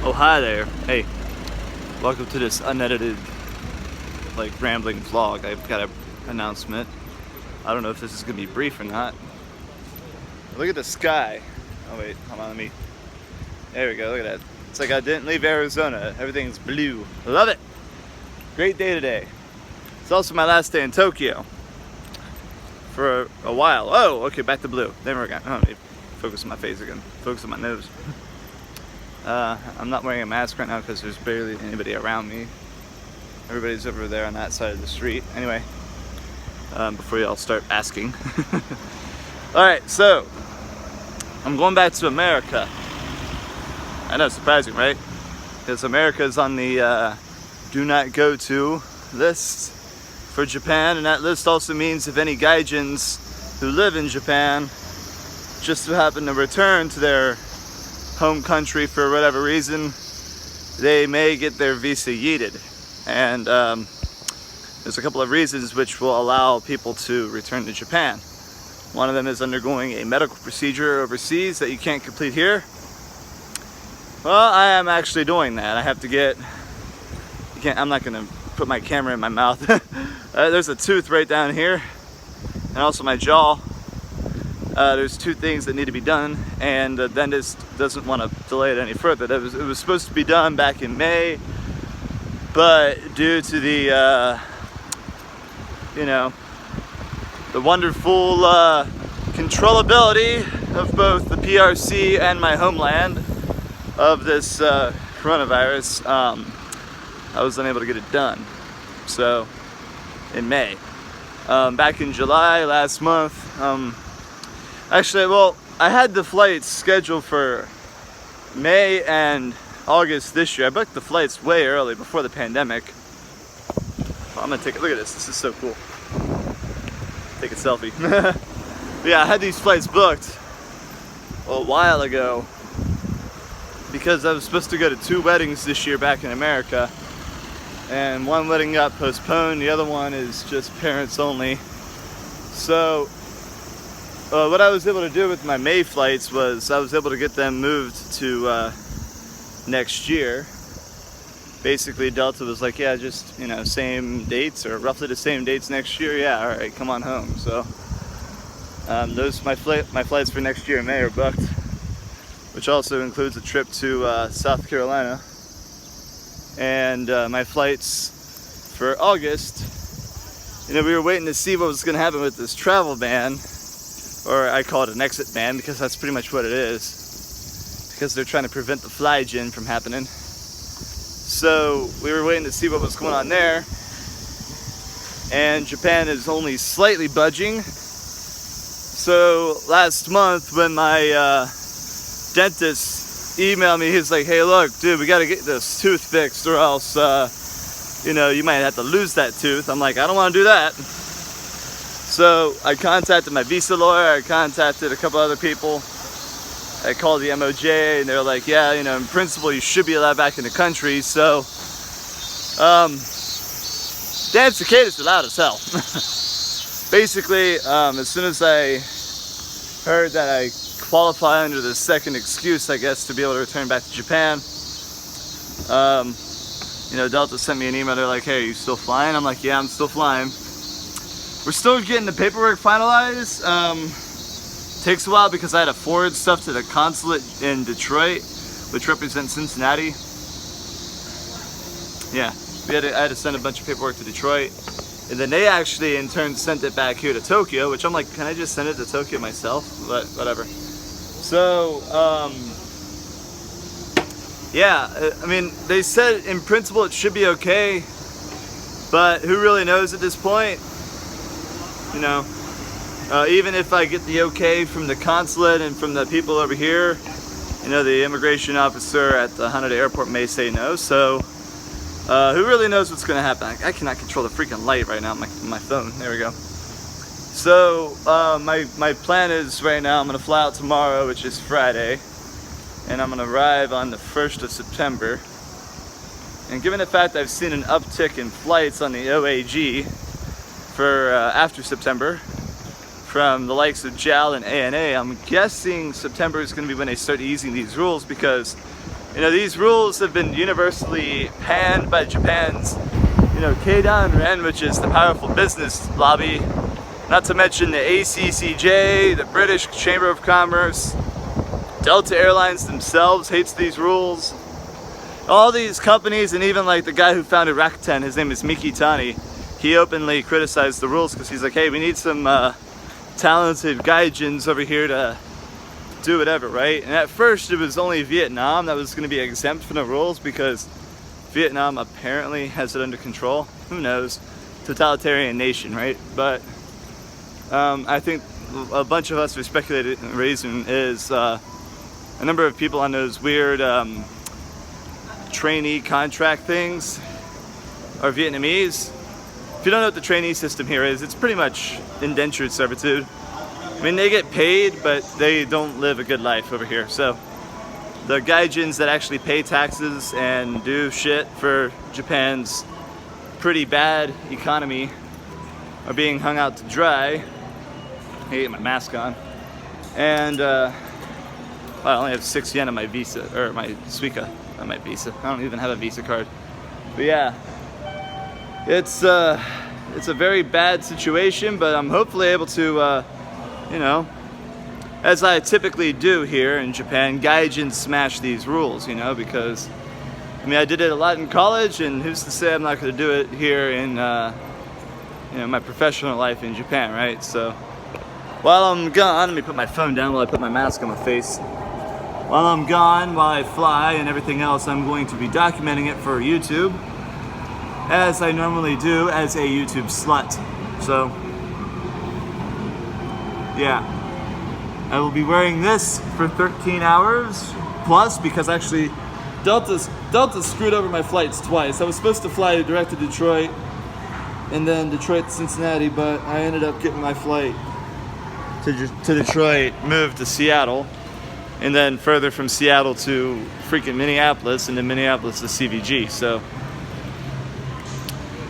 Oh, hi there. Hey, welcome to this unedited, rambling vlog. I've got an announcement. I don't know if this is gonna be brief or not. Look at the sky. Oh wait, hold on, there we go, look at that. It's like I didn't leave Arizona. Everything's blue. Love it. Great day today. It's also my last day in Tokyo for a while. Oh, okay, back to blue. Never again. Oh, let me focus on my face again. Focus on my nose. I'm not wearing a mask right now because there's barely anybody around me. Everybody's over there on that side of the street. Anyway, before y'all start asking. Alright, so I'm going back to America. I know, surprising, right? Because America is on the do not go to list for Japan, and that list also means if any gaijins who live in Japan just so happen to return to their home country for whatever reason, they may get their visa yeeted. And there's a couple of reasons which will allow people to return to Japan. One of them is undergoing a medical procedure overseas that you can't complete here. Well, I am actually doing that. I have to get, I'm not gonna put my camera in my mouth. There's a tooth right down here, and also my jaw. There's two things that need to be done, and the dentist doesn't want to delay it any further. It was supposed to be done back in May, but due to the, the wonderful controllability of both the PRC and my homeland of this coronavirus, I was unable to get it done. So, in May. Back in July last month, actually, well, I had the flights scheduled for May and August this year. I booked the flights way early, before the pandemic. Oh, I'm gonna take a look at this. This is so cool. Take a selfie. But yeah, I had these flights booked a while ago because I was supposed to go to 2 weddings this year back in America, and one wedding got postponed. The other one is just parents only. So what I was able to do with my May flights was I was able to get them moved to next year. Basically, Delta was like, yeah, just, same dates, or roughly the same dates next year. Yeah, all right, come on home. So my flights for next year in May are booked, which also includes a trip to South Carolina. And my flights for August, we were waiting to see what was going to happen with this travel ban. Or I call it an exit ban, because that's pretty much what it is. Because they're trying to prevent the fly-gin from happening. So we were waiting to see what was going on there. And Japan is only slightly budging. So last month when my dentist emailed me, he's like, hey look, dude, we gotta get this tooth fixed or else, you might have to lose that tooth. I'm like, I don't want to do that. So I contacted my visa lawyer, I contacted a couple other people. I called the MOJ, and they were like, yeah, in principle you should be allowed back in the country. So, Dan Cicadas is loud as hell. Basically, as soon as I heard that I qualify under the second excuse, I guess, to be able to return back to Japan, Delta sent me an email. They're like, hey, are you still flying? I'm like, yeah, I'm still flying. We're still getting the paperwork finalized. Takes a while because I had to forward stuff to the consulate in Detroit, which represents Cincinnati. Yeah, I had to send a bunch of paperwork to Detroit, and then they actually in turn sent it back here to Tokyo, which I'm like, can I just send it to Tokyo myself? But whatever. So, yeah, I mean, they said in principle it should be okay, but who really knows at this point? Even if I get the okay from the consulate and from the people over here, the immigration officer at the Haneda airport may say no. So, who really knows what's going to happen? I cannot control the freaking light right now on my phone. There we go. So, my plan is right now I'm going to fly out tomorrow, which is Friday, and I'm going to arrive on the 1st of September. And given the fact I've seen an uptick in flights on the OAG for after September, from the likes of JAL and ANA, I'm guessing September is going to be when they start easing these rules, because You know, these rules have been universally panned by Japan's, you know, Keidanren, which is the powerful business lobby. Not to mention the ACCJ, the British Chamber of Commerce, Delta Airlines themselves hates these rules. All these companies, and even like the guy who founded Rakuten, his name is Mikitani, he openly criticized the rules because he's like, hey, we need some talented gaijins over here to do whatever, right? And at first it was only Vietnam that was going to be exempt from the rules because Vietnam apparently has it under control. Who knows? Totalitarian nation, right? But I think a bunch of us who speculated the reason is a number of people on those weird trainee contract things are Vietnamese. If you don't know what the trainee system here is, it's pretty much indentured servitude. I mean, they get paid, but they don't live a good life over here. So the gaijins that actually pay taxes and do shit for Japan's pretty bad economy are being hung out to dry. I get my mask on. And well, I only have 6 yen on my Visa, or my Suica, not my Visa. I don't even have a Visa card. But yeah, it's a very bad situation, but I'm hopefully able to, you know, as I typically do here in Japan, gaijin smash these rules, you know, because, I mean, I did it a lot in college, and who's to say I'm not going to do it here in, you know, my professional life in Japan, right? So, while I'm gone, let me put my phone down while I put my mask on my face. While I'm gone, while I fly and everything else, I'm going to be documenting it for YouTube, as I normally do as a YouTube slut. So, yeah, I will be wearing this for 13 hours plus, because actually Delta screwed over my flights twice. I was supposed to fly direct to Detroit and then Detroit to Cincinnati, but I ended up getting my flight to Detroit moved to Seattle, and then further from Seattle to freaking Minneapolis, and then Minneapolis to CVG. So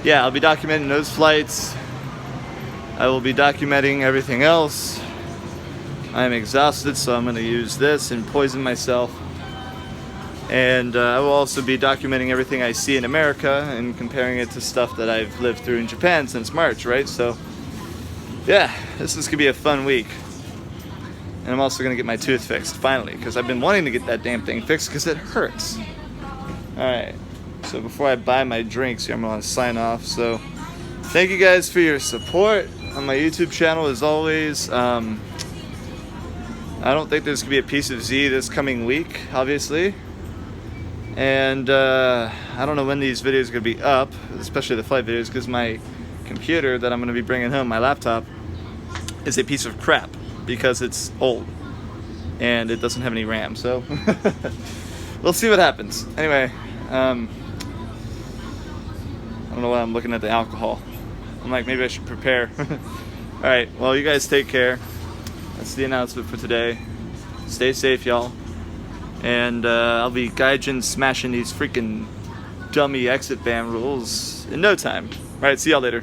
yeah, I'll be documenting those flights. I will be documenting everything else. I am exhausted, so I'm going to use this and poison myself. And I will also be documenting everything I see in America and comparing it to stuff that I've lived through in Japan since March, right? So yeah, this is going to be a fun week. And I'm also going to get my tooth fixed, finally, because I've been wanting to get that damn thing fixed because it hurts. Alright, so before I buy my drinks here, I'm going to sign off. So thank you guys for your support on my YouTube channel, as always. I don't think there's going to be a piece of Z this coming week, obviously. And I don't know when these videos are going to be up, especially the flight videos, because my computer that I'm going to be bringing home, my laptop, is a piece of crap because it's old and it doesn't have any RAM. So we'll see what happens. Anyway, I don't know why I'm looking at the alcohol. I'm like, maybe I should prepare. Alright, well, you guys take care. That's the announcement for today. Stay safe, y'all. And I'll be gaijin smashing these freaking dummy exit ban rules in no time. Alright, see y'all later.